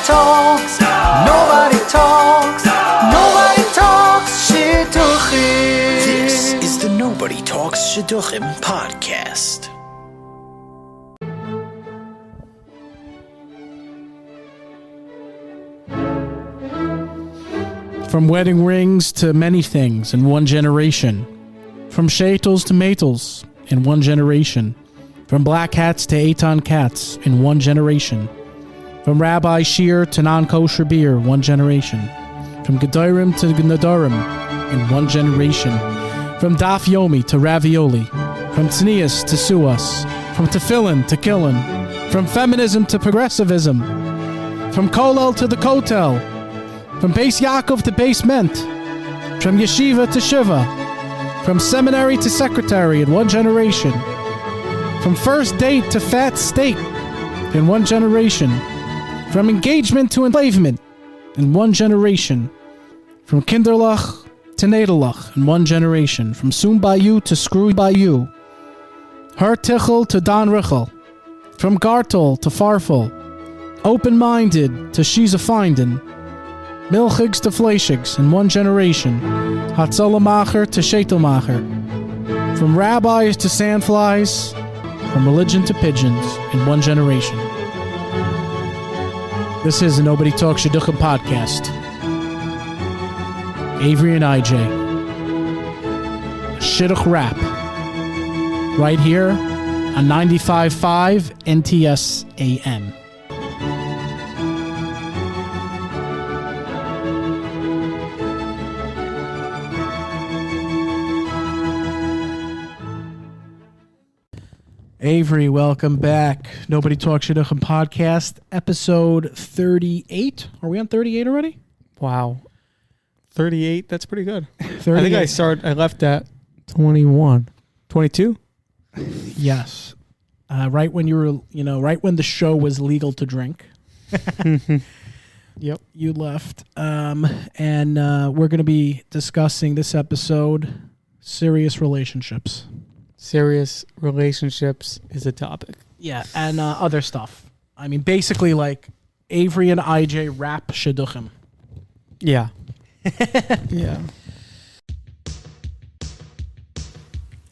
talks. Nobody talks. Nobody talks Shidduchim. This is the Nobody Talks Shidduchim podcast. From wedding rings to many things in one generation. From shetels to matels in one generation. From black hats to Eitan cats in one generation. From Rabbi Shir to non-kosher beer, one generation. From Gedorim to Nadarim in one generation. From Daf Yomi to ravioli. From Tznius to Suas. From Tefillin to Killin. From feminism to progressivism. From Kolel to the Kotel. From Beis Yaakov to basement. From Yeshiva to Shiva. From seminary to secretary in one generation. From first date to fat steak in one generation. From engagement to enslavement in one generation. From kinderlach to nadelach in one generation. From soon by you to screw by you. Her tichel to don richel. From gartel to farfel. Open-minded to she's a findin'. Milchigs to fleischigs in one generation. Hatzelamacher to shetelmacher. From rabbis to sandflies. From religion to pigeons in one generation. This is the Nobody Talks Shidduchim podcast. Avery and IJ. Shidduch Rap. Right here on 95.5 NTS AM. Avery, welcome back. Nobody Talks Shidduchim podcast, episode 38. Are we on 38 already? Wow. 38, that's pretty good. 38. I think I left at 21. 22? Yes. Right when you were, right when the show was legal to drink. Yep. You left. And we're going to be discussing this episode, serious relationships. Serious relationships is a topic. Yeah, and other stuff. I mean, basically like Avery and IJ Rap Shidduchim. Yeah. Yeah.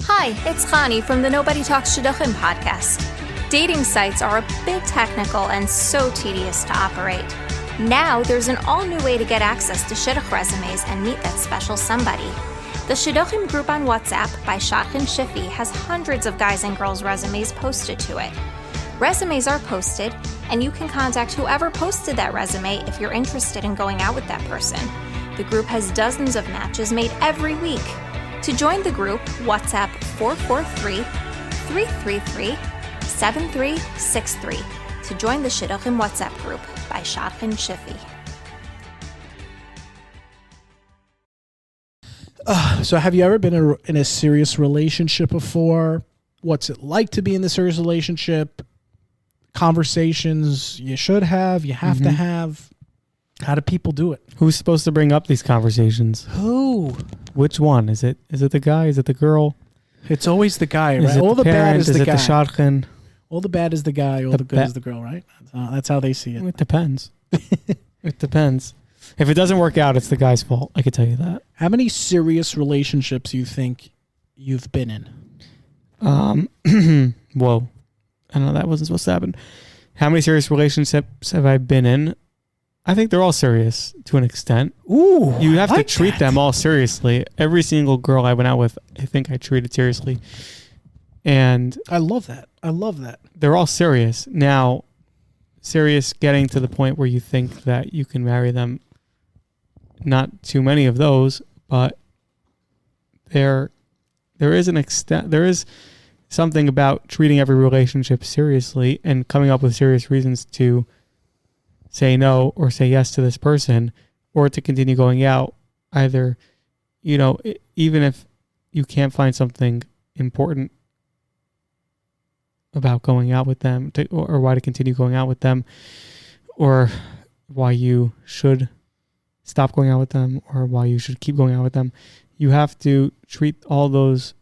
Hi, it's Chani from the Nobody Talks Shidduchim podcast. Dating sites are a bit technical and so tedious to operate. Now there's an all-new way to get access to Shidduch resumes and meet that special somebody. The Shidduchim group on WhatsApp by Shotgun Shiffy has hundreds of guys and girls' resumes posted to it. Resumes are posted, and you can contact whoever posted that resume if you're interested in going out with that person. The group has dozens of matches made every week. To join the group, WhatsApp 443-333-7363 to join the Shidduchim WhatsApp group by Shotgun Shiffy. So have you ever been in a serious relationship before? What's it like to be in the serious relationship? Conversations you should have, you have to have. How do people do it? Who's supposed to bring up these conversations? Who? Which one? Is it the guy? Is it the girl? It's always the guy, right? Is it All the bad is the guy. Is it the shotgun? All the bad is the guy, all the good is the girl, right? That's how they see it. It depends. It depends. If it doesn't work out, it's the guy's fault. I could tell you that. How many serious relationships you think you've been in? Whoa. I know that wasn't supposed to happen. How many serious relationships have I been in? I think they're all serious to an extent. Ooh, you have like to treat them all seriously. Every single girl I went out with, I think I treated seriously. And I love that. I love that. They're all serious. Now, serious getting to the point where you think that you can marry them. Not too many of those, but there is an extent. There is something about treating every relationship seriously and coming up with serious reasons to say no or say yes to this person, or to continue going out. Either, even if you can't find something important about going out with them, or why to continue going out with them, or why you should stop going out with them, or why you should keep going out with them. You have to treat all those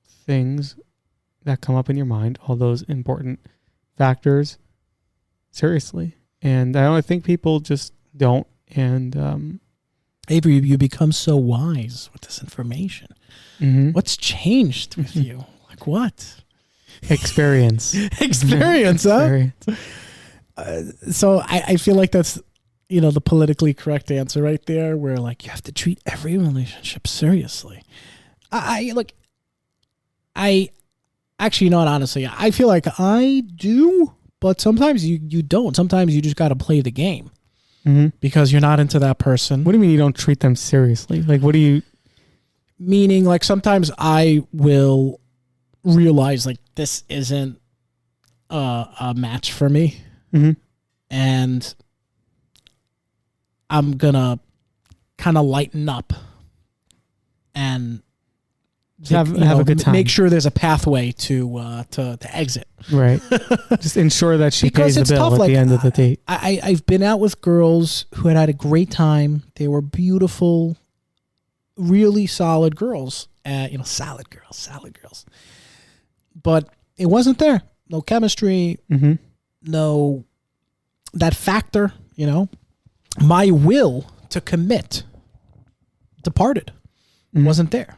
things that come up in your mind, all those important factors, seriously. And I don't think people just don't. And Avery, you become so wise with this information. What's changed with you? Like what? Experience. Experience, huh? So I feel like that's, the politically correct answer right there, where like you have to treat every relationship seriously. I actually, not honestly, I feel like I do, but sometimes you don't. Sometimes you just got to play the game because you're not into that person. What do you mean you don't treat them seriously? Like, what do you... Meaning, like, sometimes I will realize, like, this isn't a match for me. And I'm going to kind of lighten up and have a good time. Make sure there's a pathway to exit. Right. Just ensure that she Because pays the it's bill tough, at like, the end of the date. I've been out with girls who had a great time. They were beautiful, really solid girls. Solid girls. But it wasn't there. No chemistry. No, that factor, my will to commit departed. Wasn't there.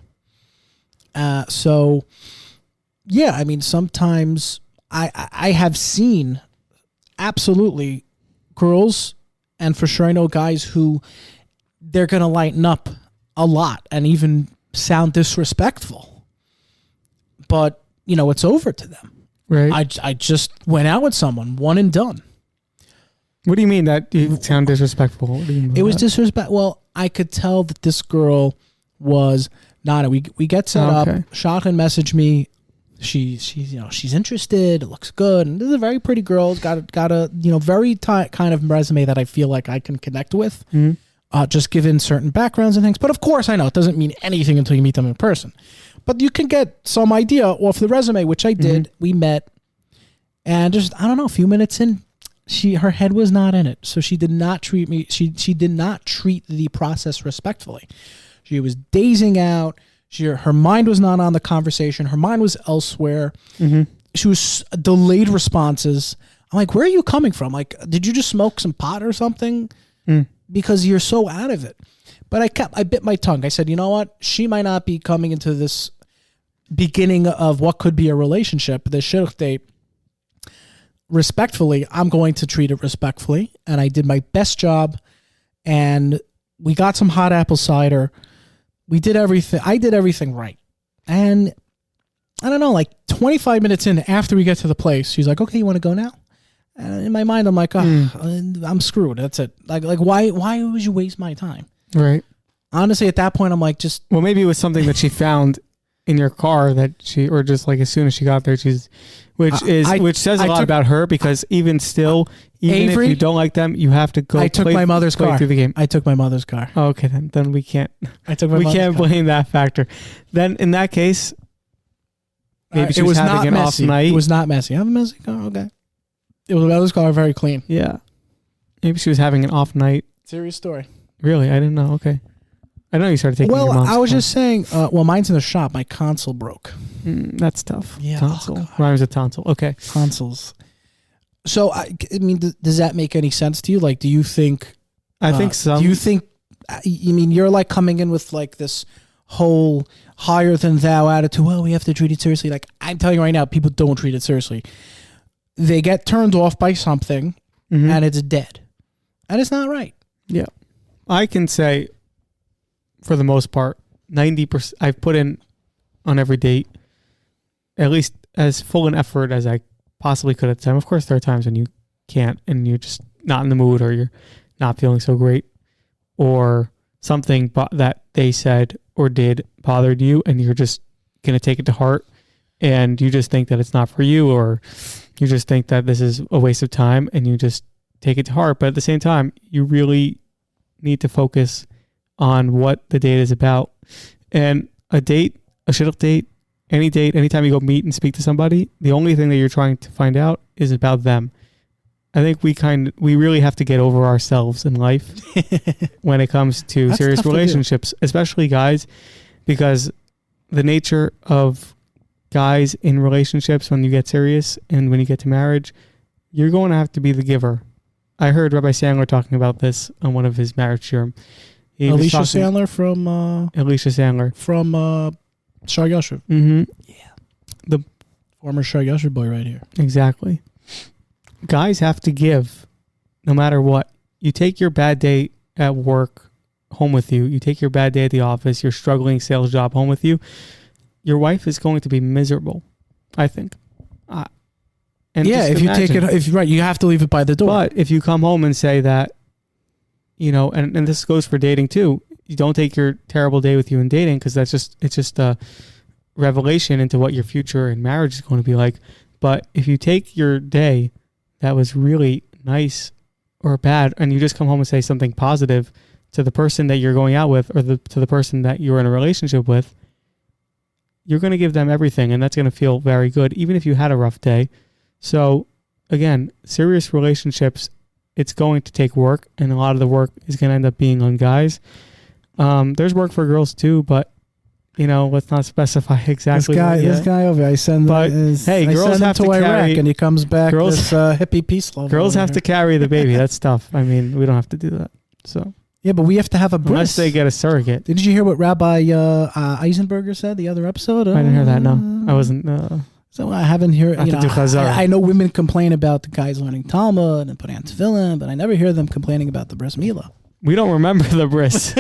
So, yeah, I mean, sometimes I have seen absolutely girls, and for sure I know guys who they're going to lighten up a lot and even sound disrespectful. But, it's over to them. Right. I just went out with someone, one and done. What do you mean that you sound disrespectful? What do you mean It was that? disrespect. Well, I could tell that this girl was not. We get set up. Shotgun messaged me. She's interested. It looks good. And this is a very pretty girl. Got a very kind of resume that I feel like I can connect with. Just given certain backgrounds and things. But of course, I know it doesn't mean anything until you meet them in person. But you can get some idea off the resume, which I did. We met, and just I don't know, a few minutes in, her head was not in it. So she did not treat me. She did not treat the process respectfully. She was dazing out. Her mind was not on the conversation. Her mind was elsewhere. She was delayed responses. I'm like, where are you coming from? Like, did you just smoke some pot or something? Because you're so out of it. But I bit my tongue. I said, you know what? She might not be coming into this beginning of what could be a relationship, the shidduch date, respectfully. I'm going to treat it respectfully. And I did my best job. And we got some hot apple cider. We did everything. I did everything right. And I don't know, like 25 minutes in, after we get to the place, she's like, okay, you want to go now? And in my mind, I'm like, I'm screwed. That's it. Like why would you waste my time? Right. Honestly, at that point, I'm like, well, maybe it was something that she found in your car or just like as soon as she got there, which says a lot about her, because even Avery, if you don't like them, you have to go. I took my mother's car through the game. I took my mother's car. Oh, okay, then we can't. We can't blame that factor. Then in that case, maybe she was having an off night. It was not messy. I have a messy car. Okay. It was my mother's car, very clean. Yeah. Maybe she was having an off night. Serious story. Really? I didn't know. Okay. I know you started taking your mom's I was car. just saying, mine's in the shop. My console broke. That's tough. Yeah. Tonsil. Rhymes with tonsil. Okay. Consoles. So, I mean, does that make any sense to you? Like, do you think... I think some... Do you think... you're like coming in with like this whole higher than thou attitude. Well, we have to treat it seriously. Like, I'm telling you right now, people don't treat it seriously. They get turned off by something and it's dead. And it's not right. Yeah. I can say, for the most part, 90%, I've put in on every date at least as full an effort as I possibly could at the time. Of course, there are times when you can't and you're just not in the mood, or you're not feeling so great, or something that they said or did bothered you, and you're just going to take it to heart, and you just think that it's not for you, or you just think that this is a waste of time, and you just take it to heart. But at the same time, you really need to focus on what the date is about. And a date, a shidduch date, anytime you go meet and speak to somebody, the only thing that you're trying to find out is about them. I think we really have to get over ourselves in life when it comes to serious relationships, especially guys, because the nature of guys in relationships, when you get serious and when you get to marriage, you're going to have to be the giver. I heard Rabbi Sandler talking about this on one of his marriage shiurim. Alicia Sandler from Shar Yashuv. Mm-hmm. Yeah. Former Shar Yashuv boy right here. Exactly. Guys have to give no matter what. You take your bad day at work home with you. You take your bad day at the office, your struggling sales job home with you. Your wife is going to be miserable, I think. And yeah, if imagine, you take it, you have to leave it by the door. But if you come home and say that, and this goes for dating too, you don't take your terrible day with you in dating because it's just a revelation into what your future in marriage is going to be like. But if you take your day that was really nice or bad and you just come home and say something positive to the person that you're going out with or to the person that you're in a relationship with, you're going to give them everything and that's going to feel very good even if you had a rough day. So again, serious relationships, it's going to take work and a lot of the work is going to end up being on guys. There's work for girls too, but let's not specify exactly. This guy over, I send girls have to Iraq carry, and he comes back girls, this hippie peace lover. Girls have to carry the baby. That's tough. I mean, we don't have to do that. So yeah, but we have to have a bris. Unless they get a surrogate. Did you hear what Rabbi Eisenberger said the other episode? I didn't hear that. No, I wasn't. So I haven't heard. I know women complain about the guys learning Talmud and putting on tefillin, but I never hear them complaining about the bris milah. We don't remember the bris.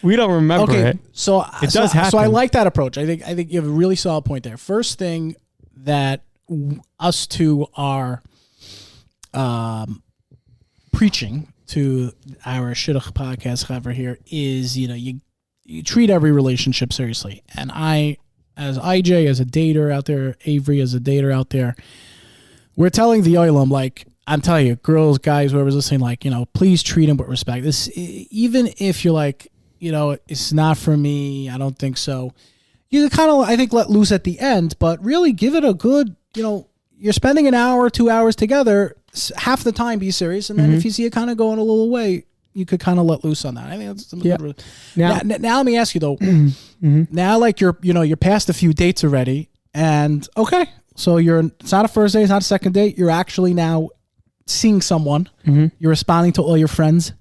We don't remember it. So it does happen. So I like that approach. I think you have a really solid point there. First thing that us two are preaching to our Shidduch podcast cover here is, you treat every relationship seriously. And I, as IJ, as a dater out there, Avery as a dater out there, we're telling the oilam, like, I'm telling you, girls, guys, whoever's listening, please treat him with respect. This, even if you're like, it's not for me, I don't think so. You kind of, I think, let loose at the end, but really give it a good, you're spending an hour, 2 hours together, half the time be serious, and then if you see it kind of going a little away, you could kind of let loose on that. I think that's good. Now let me ask you though. Now, like you're past a few dates already, and okay, so it's not a first date, it's not a second date. You're actually now seeing someone. You're responding to all your friends,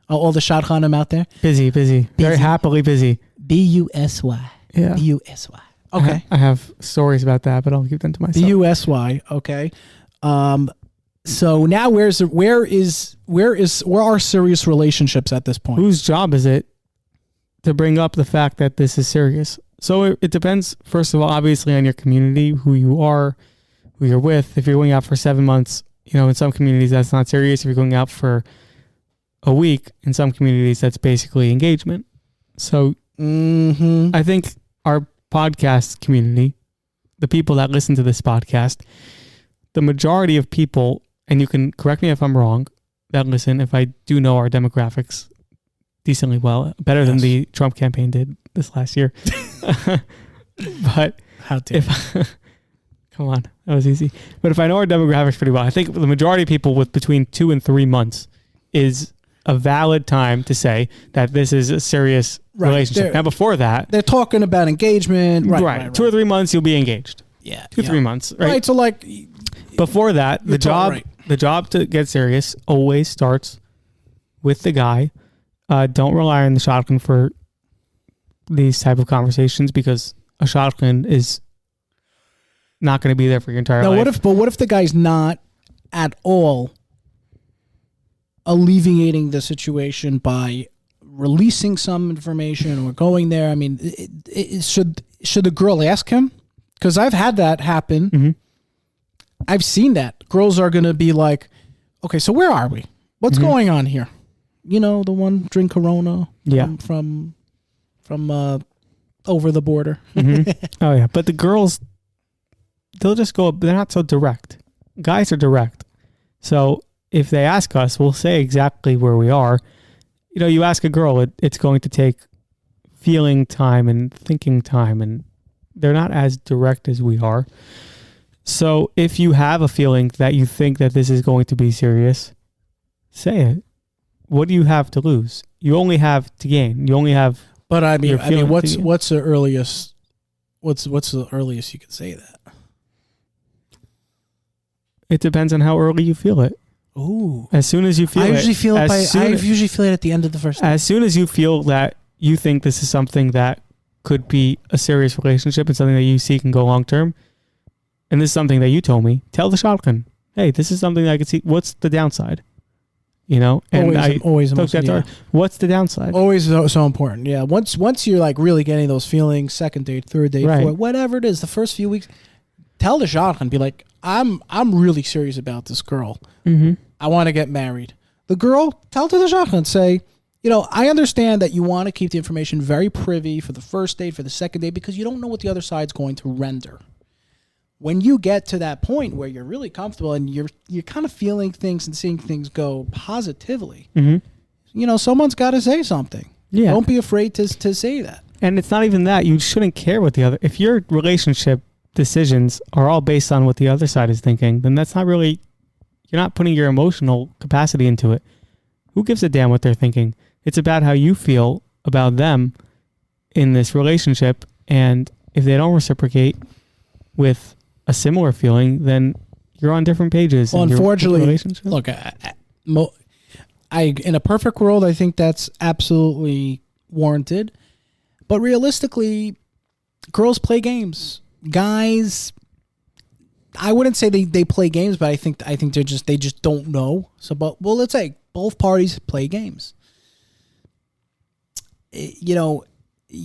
all the shadchanim out there. Busy, very happily busy. B-U-S-Y. Yeah. B-U-S-Y. Okay. I have stories about that, but I'll keep them to myself. B-U-S-Y. Okay. So now where are serious relationships at this point? Whose job is it to bring up the fact that this is serious? So it depends, first of all, obviously on your community, who you are, who you're with. If you're going out for 7 months, in some communities that's not serious. If you're going out for a week, in some communities that's basically engagement. So I think our podcast community, the people that listen to this podcast, the majority of people, and you can correct me if I'm wrong, that listen, if I do know our demographics decently well, better than the Trump campaign did this last year. But how dare come on, that was easy. But if I know our demographics pretty well, I think the majority of people with between 2 and 3 months is a valid time to say that this is a serious relationship. Now, before that, they're talking about engagement. Right. 2 or 3 months, you'll be engaged. Yeah. 2 or 3 months. Right. So like before that, the job to get serious always starts with the guy. Don't rely on the shotgun for these type of conversations because a shotgun is not going to be there for your entire life. What if the guy's not at all alleviating the situation by releasing some information or going there? I mean, should the girl ask him? Because I've had that happen. I've seen that. Girls are going to be like, okay, so where are we? What's going on here? The one drink Corona from over the border. Oh, yeah. But the girls, they'll just go, they're not so direct. Guys are direct. So if they ask us, we'll say exactly where we are. You ask a girl, it's going to take feeling time and thinking time, and they're not as direct as we are. So if you have a feeling that you think that this is going to be serious, say it. What do you have to lose? You only have to gain. You only have. But I mean, what's the earliest? What's the earliest you can say that? It depends on how early you feel it. Ooh. As soon as you feel I usually feel it as I soon- usually feel it at the end of the first date. as soon as you feel that you think this is something that could be a serious relationship and something that you see can go long term, and this is something that you told me, tell the shotgun, hey, this is something that I could see. What's the downside? You know, and always took that to heart. What's the downside? Always so important. Yeah. Once you're like really getting those feelings, second date, third date, Right. fourth, whatever it is, the first few weeks, tell the shotgun, be like, I'm really serious about this girl. Mm-hmm. I want to get married. The girl, tell to the shotgun, say, I understand that you want to keep the information very privy for the first date, for the second date, because you don't know what the other side's going to render. When you get to that point where you're really comfortable and you're kind of feeling things and seeing things go positively, someone's got to say something. Yeah. Don't be afraid to say that. And it's not even that. You shouldn't care what the other. If your relationship decisions are all based on what the other side is thinking, then that's not really. You're not putting your emotional capacity into it. Who gives a damn what they're thinking? It's about how you feel about them in this relationship, and if they don't reciprocate with a similar feeling, then you're on different pages. Well, in your unfortunately, relationship. look, I in a perfect world, I think that's absolutely warranted. But realistically, girls play games. Guys, I wouldn't say they play games, but I think they just don't know. So, let's say both parties play games.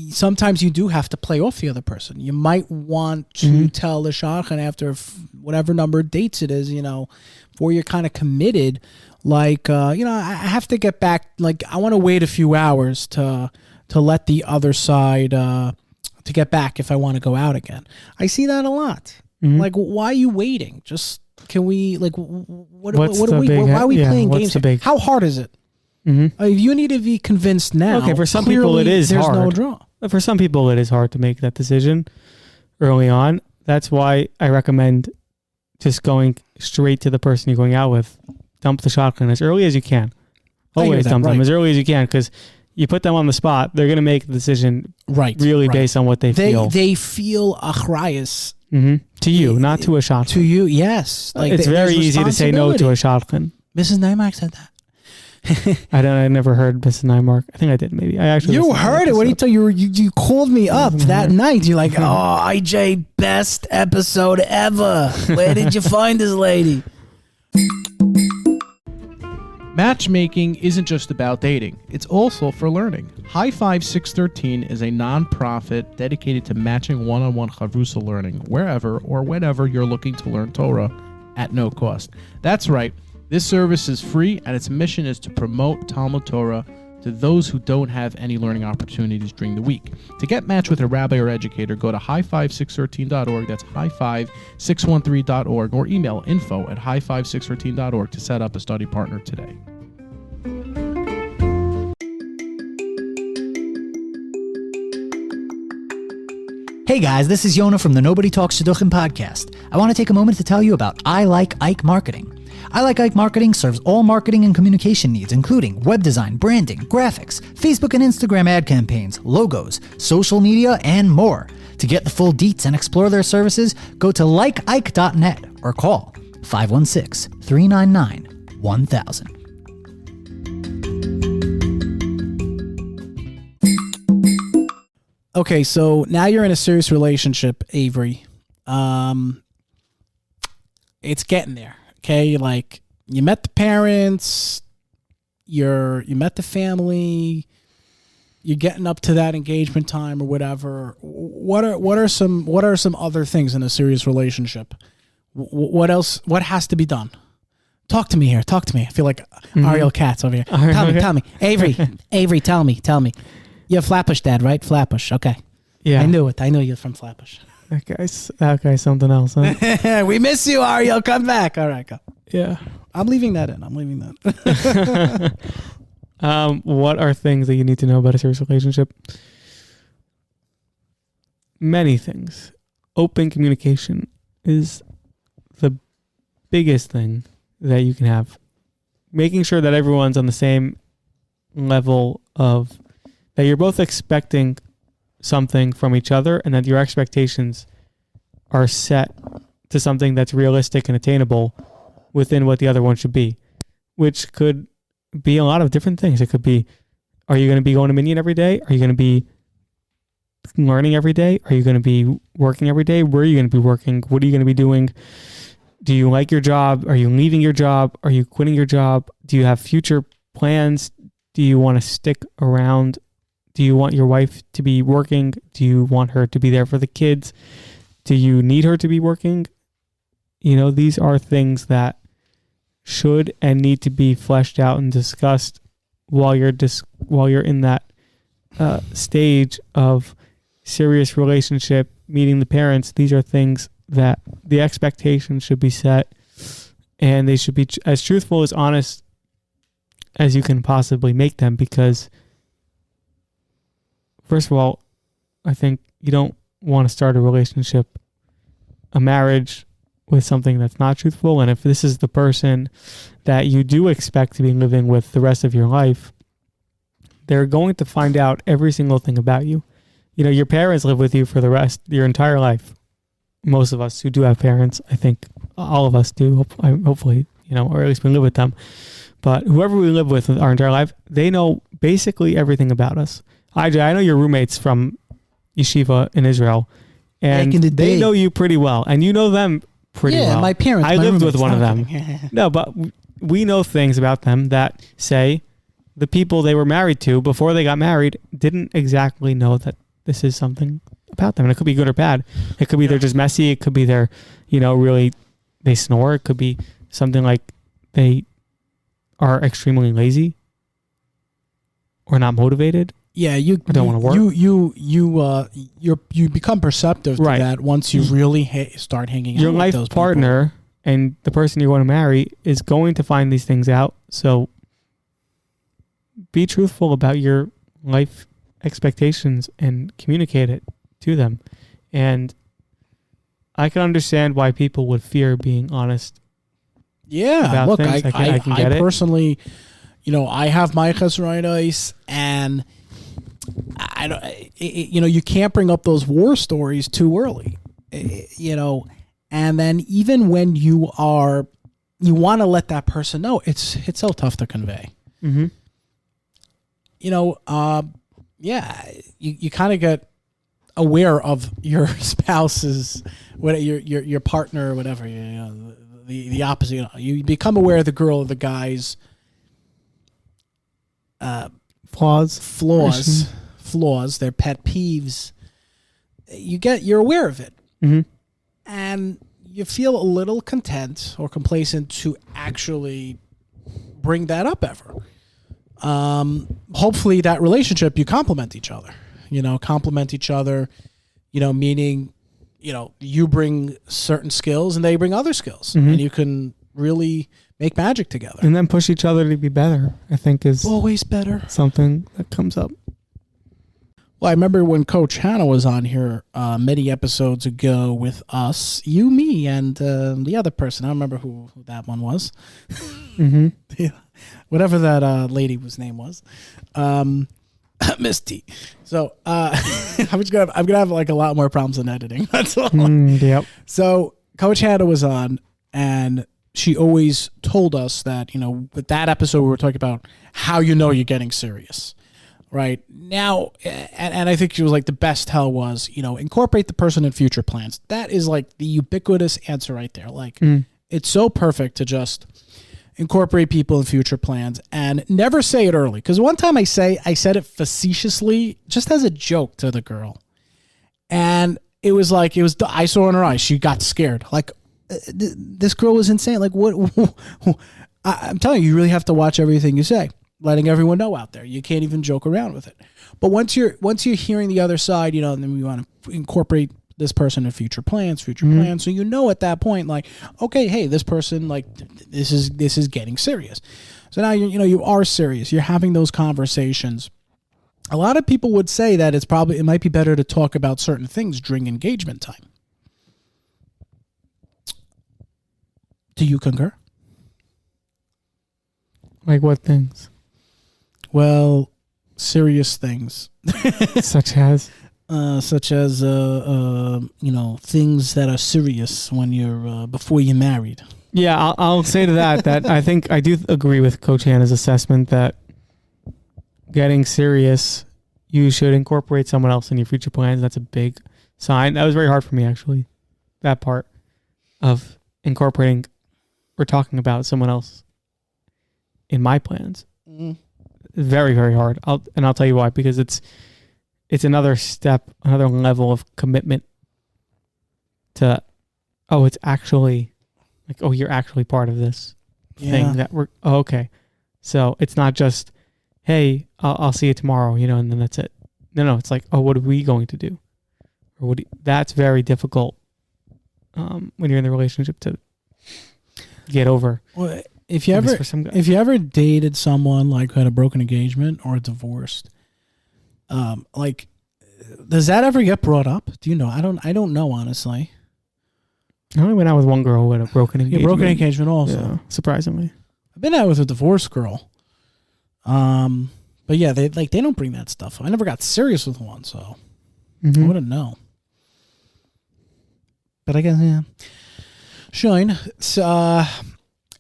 Sometimes you do have to play off the other person. You might want to tell the shotgun after whatever number of dates it is, before you're kind of committed. Like, I have to get back. Like, I want to wait a few hours to let the other side to get back if I want to go out again. I see that a lot. Like, why are you waiting? Just can we why are we playing games? How hard is it? If you need to be convinced now. Okay, for some people it is there's hard. no draw. For some people it is hard to make that decision early on. That's why I recommend just going straight to the person you're going out with. Dump the shotgun as early as you can. Always dump them as early as you can, because you put them on the spot, they're going to make the decision based on what they feel. They feel achrayus. To you, not to a shotgun. To you, yes. Like it's very easy to say no to a shotgun. Mrs. Nymark said that. I never heard Mrs. Nymark. I think I did. Maybe I actually. You heard it. What do you tell you called me up that night? You're like, oh, IJ, best episode ever. Where did you find this lady? Matchmaking isn't just about dating. It's also for learning. High Five 613 is a non-profit dedicated to matching one-on-one chavrusa learning wherever or whenever you're looking to learn Torah at no cost. That's right. This service is free, and its mission is to promote Talmud Torah to those who don't have any learning opportunities during the week. To get matched with a rabbi or educator, go to high5613.org. That's high5613.org, or email info@high5613.org to set up a study partner today. Hey guys, this is Yonah from the Nobody Talks Shidduchim podcast. I want to take a moment to tell you about I Like Ike Marketing. I Like Ike Marketing serves all marketing and communication needs, including web design, branding, graphics, Facebook and Instagram ad campaigns, logos, social media, and more. To get the full deets and explore their services, go to likeike.net or call 516-399-1000. Okay, so now you're in a serious relationship, Avery. It's getting there. Okay, like you met the parents, you met the family, you're getting up to that engagement time or whatever. What are some other things in a serious relationship? What else? What has to be done? Talk to me here. Talk to me. I feel like Ariel Katz over here. Tell me. Avery, tell me. You're Flatbush dad, right? Flatbush. Okay. Yeah. I knew it. I knew you're from Flatbush. That guy's something else, huh? We miss you, Ariel. Come back. All right, go. Yeah. I'm leaving that in. What are things that you need to know about a serious relationship? Many things. Open communication is the biggest thing that you can have. Making sure that everyone's on the same level of that you're both expecting something from each other, and that your expectations are set to something that's realistic and attainable within what the other one should be. which could be a lot of different things. It could be, are you going to be going to Minion every day? Are you going to be learning every day? Are you going to be working every day? Where are you going to be working? What are you going to be doing? Do you like your job? Are you leaving your job? Are you quitting your job? Do you have future plans? Do you want to stick around? Do you want your wife to be working? Do you want her to be there for the kids? Do you need her to be working? You know, these are things that should and need to be fleshed out and discussed while you're in that stage of serious relationship, meeting the parents. These are things that the expectations should be set, and they should be as truthful, as honest as you can possibly make them, because first of all, I think you don't want to start a relationship, a marriage, with something that's not truthful. And if this is the person that you do expect to be living with the rest of your life, they're going to find out every single thing about you. You know, your parents live with you for your entire life. Most of us who do have parents, I think all of us do, hopefully, you know, or at least we live with them. But whoever we live with our entire life, they know basically everything about us. IJ, I know your roommates from yeshiva in Israel, and they know you pretty well, and you know them pretty well. Yeah, my parents. I lived with one of them. No, but we know things about them that say the people they were married to before they got married didn't exactly know that this is something about them. And it could be good or bad. It could be they're just messy. It could be they're, you know, really, they snore. It could be something like they are extremely lazy or not motivated. Yeah, you don't want to work. You become perceptive to that once you really start hanging out your with life those partner people. And the person you're going to marry is going to find these things out. So be truthful about your life expectations and communicate it to them. And I can understand why people would fear being honest. Yeah, about look, things. I can get I personally, you know, I have my chesronos, and I don't, you know, you can't bring up those war stories too early, you know, and then even when you want to let that person know, it's so tough to convey. Mm-hmm. You know, yeah, you kind of get aware of your spouse's, your partner or whatever, you know, the opposite. You know, you become aware of the girl or the guy's flaws, their pet peeves. You're aware of it, mm-hmm. and you feel a little content or complacent to actually bring that up ever. Hopefully that relationship, you complement each other, meaning, you know, you bring certain skills and they bring other skills, mm-hmm. and you can really make magic together. And then push each other to be better, I think, is always better. Something that comes up. Well, I remember when Coach Hannah was on here many episodes ago with us, you, me, and the other person. I don't remember who that one was. Mm-hmm. Yeah. Whatever that lady whose name was. Miss T. So I'm gonna have like a lot more problems in editing. That's all. Yep. So Coach Hannah was on, and she always told us that, you know, with that episode we were talking about how you know you're getting serious. Right now, and I think she was like, the best tell was, you know, incorporate the person in future plans. That is like the ubiquitous answer right there. Like, it's so perfect to just incorporate people in future plans and never say it early. Because one time I said it facetiously, just as a joke to the girl, and I saw in her eyes, she got scared. Like, this girl was insane. Like, what? I'm telling you, you really have to watch everything you say. Letting everyone know out there, you can't even joke around with it. But once you're hearing the other side, you know, and then we want to incorporate this person in future plans. So you know at that point, like, okay, hey, this person, like, this is getting serious. So now you are serious. You're having those conversations. A lot of people would say that it might be better to talk about certain things during engagement time. Do you concur? Like what things? Well, serious things. Such as things that are serious when you're before you're married. Yeah, I'll say to that I think I do agree with Coach Hannah's assessment that getting serious, you should incorporate someone else in your future plans. That's a big sign. That was very hard for me, actually, that part of incorporating or talking about someone else in my plans. Very, very hard. I'll tell you why, because it's another step, another level of commitment to, it's actually like, you're actually part of this thing that we're, okay. So it's not just, hey, I'll see you tomorrow, and then that's it. No, it's like, what are we going to do? Or that's very difficult when you're in the relationship to get over. Well, if you ever dated someone like who had a broken engagement or divorced, like, does that ever get brought up? Do you know? I don't know, honestly. I only went out with one girl who had a broken engagement. Yeah, broken engagement also. Yeah, surprisingly. I've been out with a divorced girl. But yeah, they don't bring that stuff up. I never got serious with one, so I wouldn't know. But I guess, yeah. Shine. So,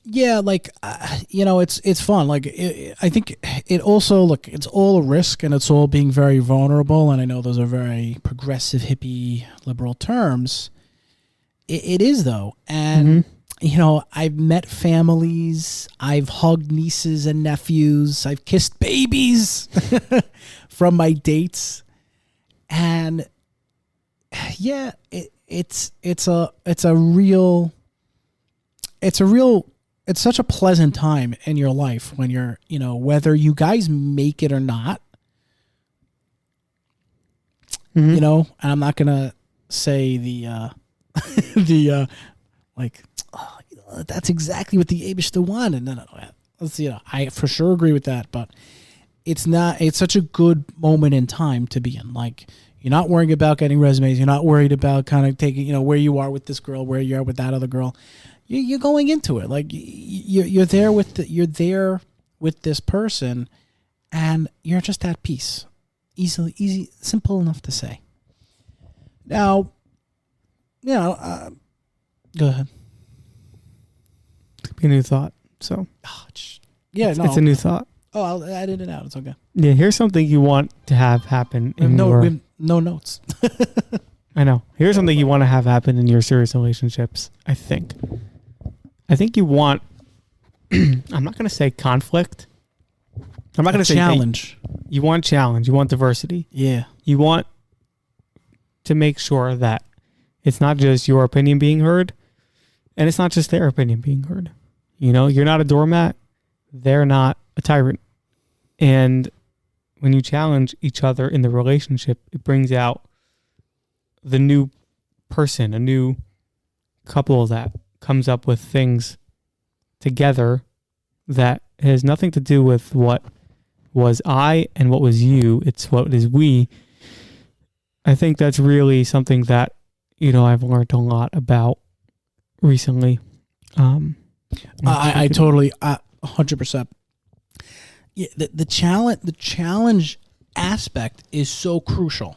yeah, like, it's fun. Like, I think it also, look, it's all a risk and it's all being very vulnerable. And I know those are very progressive, hippie, liberal terms. It is, though. And, I've met families. I've hugged nieces and nephews. I've kissed babies from my dates. And, yeah, it's such a pleasant time in your life when you're, whether you guys make it or not, and I'm not going to say that's exactly what the Abishta wanted. No. I for sure agree with that, but it's such a good moment in time to be in. Like, you're not worrying about getting resumes. You're not worried about kind of taking, where you are with this girl, where you are with that other girl. You're going into it. Like, you're there with this person, and you're just at peace. Easy, simple enough to say. Now, go ahead. Be a new thought. So, it's a new thought. Oh, I'll edit it out. It's okay. Yeah, here's something you want to have happen in we have no notes. I know. Here's something you want to have happen in your serious relationships. I think you want. I'm not going to say conflict. I'm not going to say challenge. You want challenge. You want diversity. Yeah. You want to make sure that it's not just your opinion being heard, and it's not just their opinion being heard. You're not a doormat. They're not a tyrant. And when you challenge each other in the relationship, it brings out the new person, a new couple that comes up with things together that has nothing to do with what was I and what was you. It's what is we. I think that's really something that, I've learned a lot about recently. I totally, 100%. Yeah, the challenge aspect is so crucial.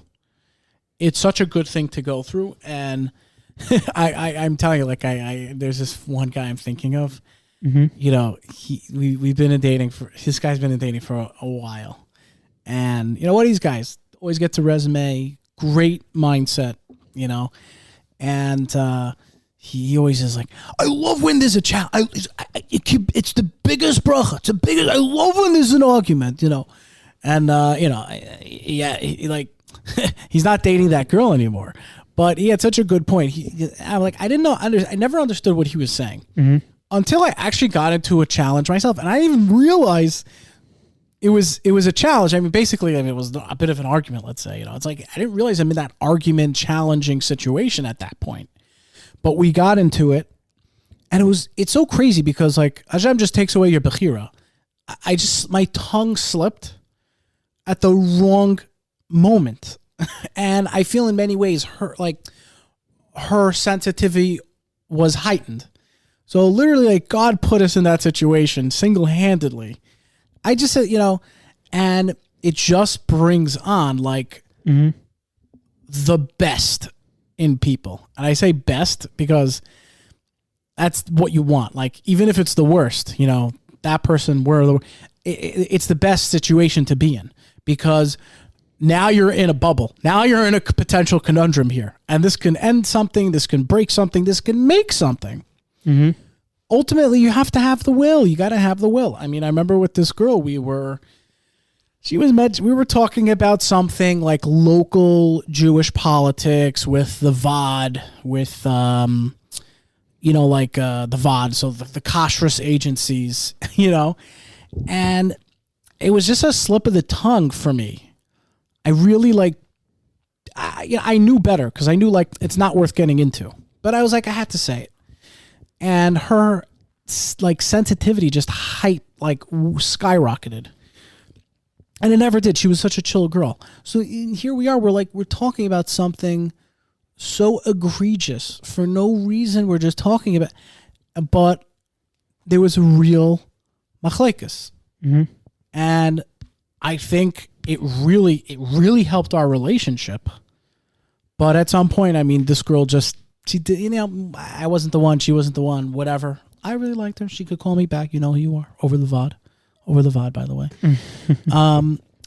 It's such a good thing to go through, and I'm telling you, like, there's this one guy I'm thinking of. We've been dating this guy's been dating for a while, and what these guys always gets a resume, great mindset, and he always is like, I love when there's a challenge. It's the biggest bracha. It's the biggest. I love when there's an argument, and he's not dating that girl anymore. But he had such a good point. I never understood what he was saying until I actually got into a challenge myself, and I didn't even realize it was a challenge. I mean, basically, it was a bit of an argument. Let's say, it's like I didn't realize I'm in that argument, challenging situation at that point. But we got into it, and it's so crazy because, like, Hashem just takes away your bechira. My tongue slipped at the wrong moment. And I feel in many ways her sensitivity was heightened. So literally, like, God put us in that situation single-handedly. I just said, and it just brings on, like, the best in people. And I say best because That's what you want. Like, even if it's the worst, you know, that person it's the best situation to be in, because now you're in a bubble. Now you're in a potential conundrum here. And this can end something. This can break something. This can make something. Mm-hmm. Ultimately, you have to have the will. You got to have the will. I mean, I remember with this girl, we were talking about something like local Jewish politics with the VOD, with, you know, like the VOD, so the kashrus agencies, you know, and it was just a slip of the tongue for me. I really I knew better, because I knew like it's not worth getting into, but I was like, I had to say it. And her like sensitivity just skyrocketed, and it never did. She was such a chill girl. So here we are. We're talking about something so egregious for no reason. We're just talking about, but there was a real machlekes, and I think it really helped our relationship. But at some point, I mean, this girl she did, you know, I wasn't the one, she wasn't the one, whatever. I really liked her. She could call me back. You know who you are. Over the VOD, by the way.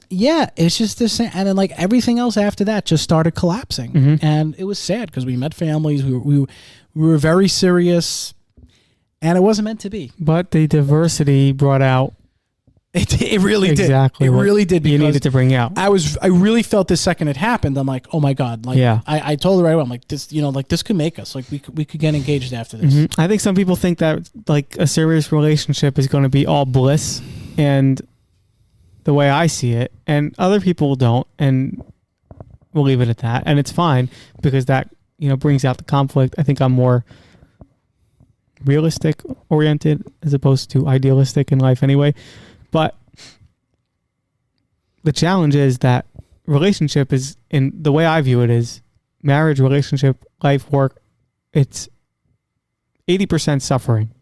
Yeah, it's just this, and then like everything else after that just started collapsing, and it was sad because we met families. We were very serious, and it wasn't meant to be. But the diversity brought out. It really did. Exactly. It really did. You needed to bring out. I really felt the second it happened. I'm like, oh my God. Like, yeah. I told her right away, I'm like, this, you know, like this could make us, like we could get engaged after this. I think some people think that like a serious relationship is going to be all bliss, and the way I see it, and other people don't, and we'll leave it at that. And it's fine, because that, you know, brings out the conflict. I think I'm more realistic oriented as opposed to idealistic in life anyway. But the challenge is that relationship is, in the way I view it, is marriage, relationship, life, work. It's 80% suffering.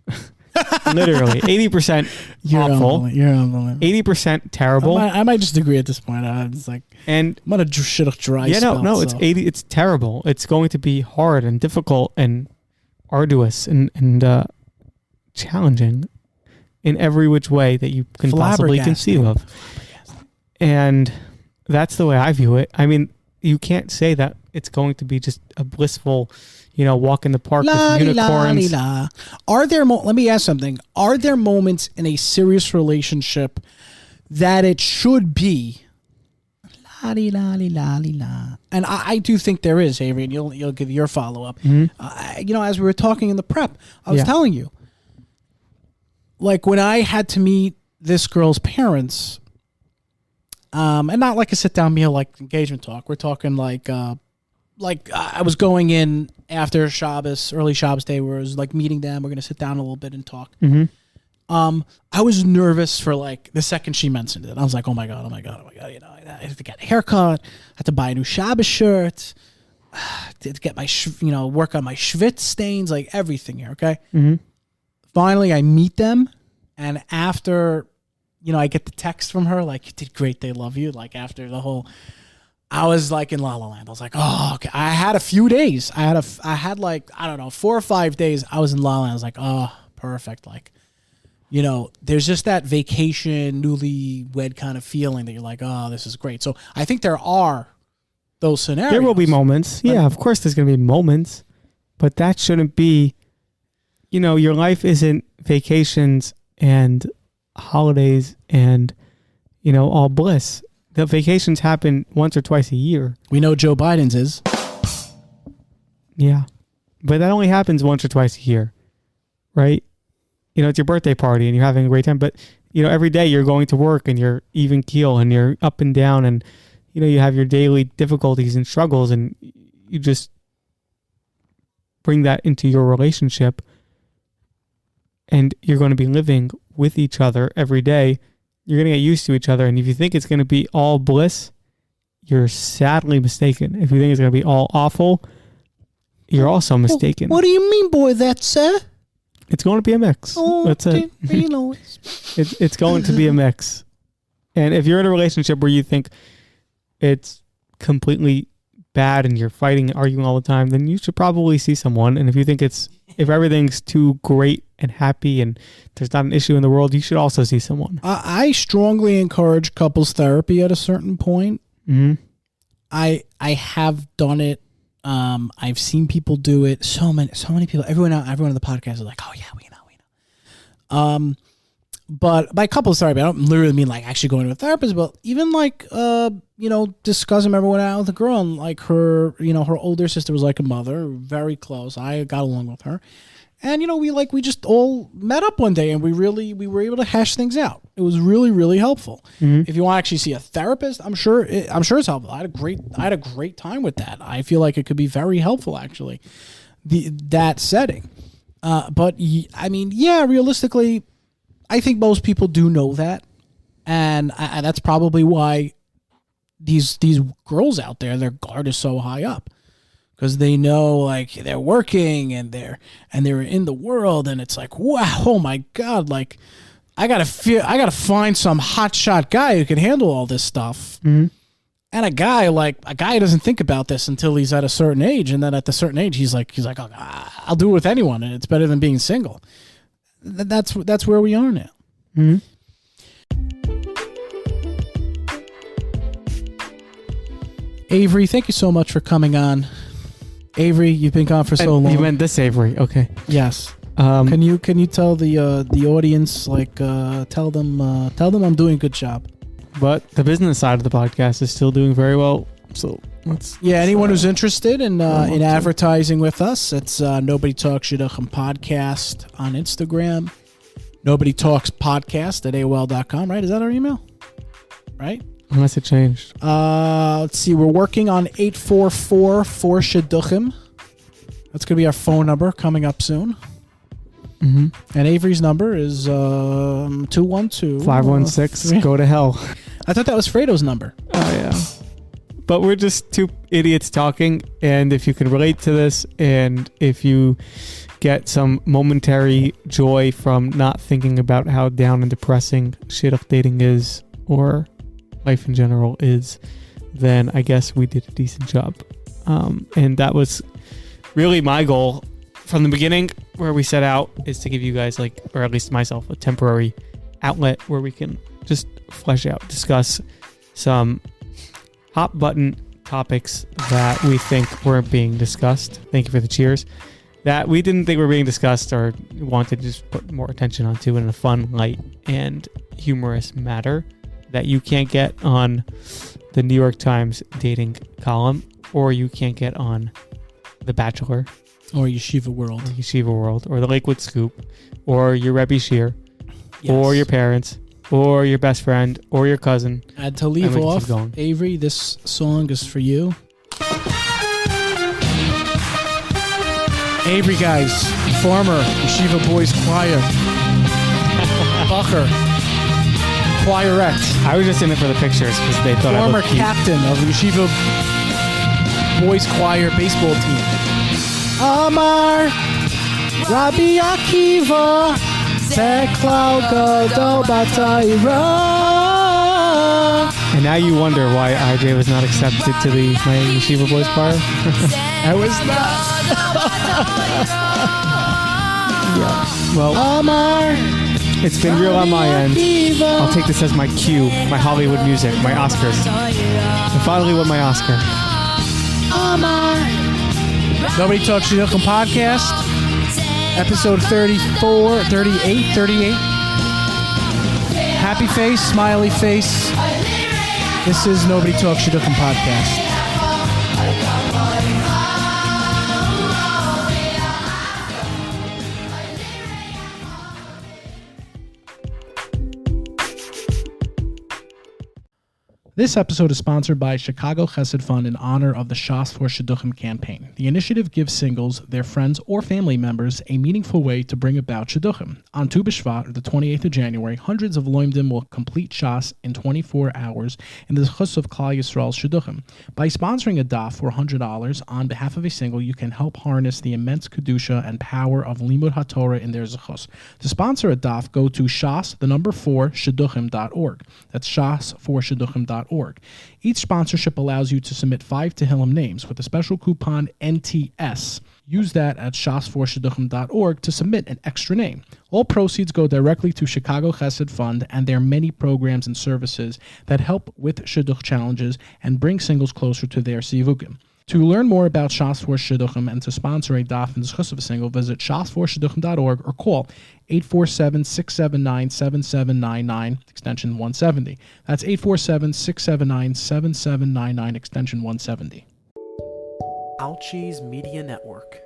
Literally 80% awful. You're unbelievable. 80% terrible. I might just agree at this point. I'm just like, and I'm on a shidduch dry. Yeah, spell, no, it's 80. It's terrible. It's going to be hard and difficult and arduous and challenging in every which way that you can possibly conceive of. And that's the way I view it. I mean, you can't say that it's going to be just a blissful, you know, walk in the park with unicorns. Are there let me ask something. Are there moments in a serious relationship that it should be and I do think there is, Avery, and you'll give your follow-up. You know, as we were talking in the prep, I was telling you, like when I had to meet this girl's parents, and not like a sit-down meal, like engagement talk. We're talking like I was going in after Shabbos, early Shabbos day, where I was like meeting them. We're going to sit down a little bit and talk. I was nervous for like the second she mentioned it. I was like, oh my God. You know, I had to get a haircut. I had to buy a new Shabbos shirt. To get my, work on my schwitz stains, like everything here. Okay. Finally, I meet them. And after, you know, I get the text from her, like, you did great. They love you. Like after the whole, I was like in La La Land. I was like, oh, okay. I had a few days. I had like, I don't know, 4 or 5 days. I was in La La Land. I was like, oh, perfect. Like, you know, there's just that vacation, newlywed kind of feeling that you're like, oh, this is great. So I think there are those scenarios. There will be moments. Yeah, of course there's going to be moments. But that shouldn't be, you know, your life isn't vacations and holidays and, you know, all bliss. The vacations happen once or twice a year. We know Joe Biden's is. Yeah. But that only happens once or twice a year, right? You know, it's your birthday party and you're having a great time. But, you know, every day you're going to work and you're even keel and you're up and down and, you know, you have your daily difficulties and struggles and you just bring that into your relationship and you're going to be living with each other every day. You're going to get used to each other. And if you think it's going to be all bliss, you're sadly mistaken. If you think it's going to be all awful, you're also mistaken. What do you mean, boy, that, sir? It's going to be a mix. Oh, that's it. You know, it's going to be a mix. And if you're in a relationship where you think it's completely bad and you're fighting, arguing all the time, then you should probably see someone. And if you think if everything's too great and happy and there's not an issue in the world, you should also see someone. I strongly encourage couples therapy at a certain point. Mm-hmm. I have done it. I've seen people do it. So many people. Everyone on the podcast is like, oh yeah, we know. But by couples therapy, I don't literally mean like actually going to a therapist, but even like discussing. Remember when I was with a girl and like her older sister was like a mother, very close. I got along with her, and we just all met up one day and we were able to hash things out. It was really, really helpful. Mm-hmm. If you want to actually see a therapist, I'm sure it's helpful. I had a great time with that. I feel like it could be very helpful actually, that setting. But I mean, yeah, realistically, I think most people do know that, and that's probably why these girls out there, their guard is so high up, because they know like they're working and they're in the world, and it's like, wow, oh my god, like I gotta find some hotshot guy who can handle all this stuff. Mm-hmm. And a guy doesn't think about this until he's at a certain age, and then at the certain age he's like, oh, I'll do it with anyone, and it's better than being single. That's where we are now. Mm-hmm. Avery, thank you so much for coming on. Avery, you've been gone for so long. You meant this Avery, okay? Yes. Can you tell the audience, like tell them I'm doing a good job. But the business side of the podcast is still doing very well. So anyone who's interested in advertising with us, it's Nobody Talks Shidduchim podcast on Instagram. Nobody Talks podcast at AOL.com, right? Is that our email? Right? Unless it changed. Let's see. We're working on 844 for Shidduchim. That's going to be our phone number coming up soon. Mm-hmm. And Avery's number is 212 516. Go to hell. I thought that was Fredo's number. Oh, yeah. But we're just two idiots talking, and if you can relate to this, and if you get some momentary joy from not thinking about how down and depressing shidduch dating is, or life in general is, then I guess we did a decent job. And that was really my goal from the beginning, where we set out, is to give you guys, like, or at least myself, a temporary outlet where we can just flesh out, discuss some hot button topics that we think weren't being discussed. Thank you for the cheers. That we didn't think were being discussed, or wanted to just put more attention onto in a fun, light, and humorous matter that you can't get on the New York Times dating column, or you can't get on The Bachelor, or Yeshiva World, or the Lakewood Scoop, or your Rebbe Shear, yes, or your parents, or your best friend, or your cousin. And to leave off, Avery, this song is for you. Avery, guys, former Yeshiva Boys Choir, Bucker, choirette. I was just in it for the pictures because they thought I former looked cute. captain of the Yeshiva Boys Choir baseball team. Amar Rabbi Akiva Teklau Gadol Batayra. And now you wonder why IJ was not accepted to the Miami Yeshiva Boys Choir. I was not. Yeah. Well, Amar, it's been real on my end. I'll take this as my cue, my Hollywood music, my Oscars. And finally won my Oscar. Nobody Talks Shidduchim podcast, episode 34, 38. Happy face, smiley face. This is Nobody Talks Shidduchim podcast. This episode is sponsored by Chicago Chesed Fund in honor of the Shas for Shidduchim campaign. The initiative gives singles, their friends, or family members a meaningful way to bring about Shidduchim. On Tu B'Shvat, the 28th of January, hundreds of Loimdim will complete Shas in 24 hours in the Zechus of Klal Yisrael's Shidduchim. By sponsoring a daf for $100 on behalf of a single, you can help harness the immense kedusha and power of Limud HaTorah in their Zechus. To sponsor a daf, go to shas4shidduchim.org. That's shas4shidduchim.org. shasforshidduchim.org. Each sponsorship allows you to submit 5 Tehillim names with a special coupon NTS. Use that at shasforshidduchim.org to submit an extra name. All proceeds go directly to Chicago Chesed Fund and their many programs and services that help with Shidduch challenges and bring singles closer to their sivukim. To learn more about Shas for Shidduchim and to sponsor a daf and zchus of a single, visit shasforshidduchim.org or call 847-679-7799, extension 170. That's 847-679-7799, extension 170. Alchi's Media Network.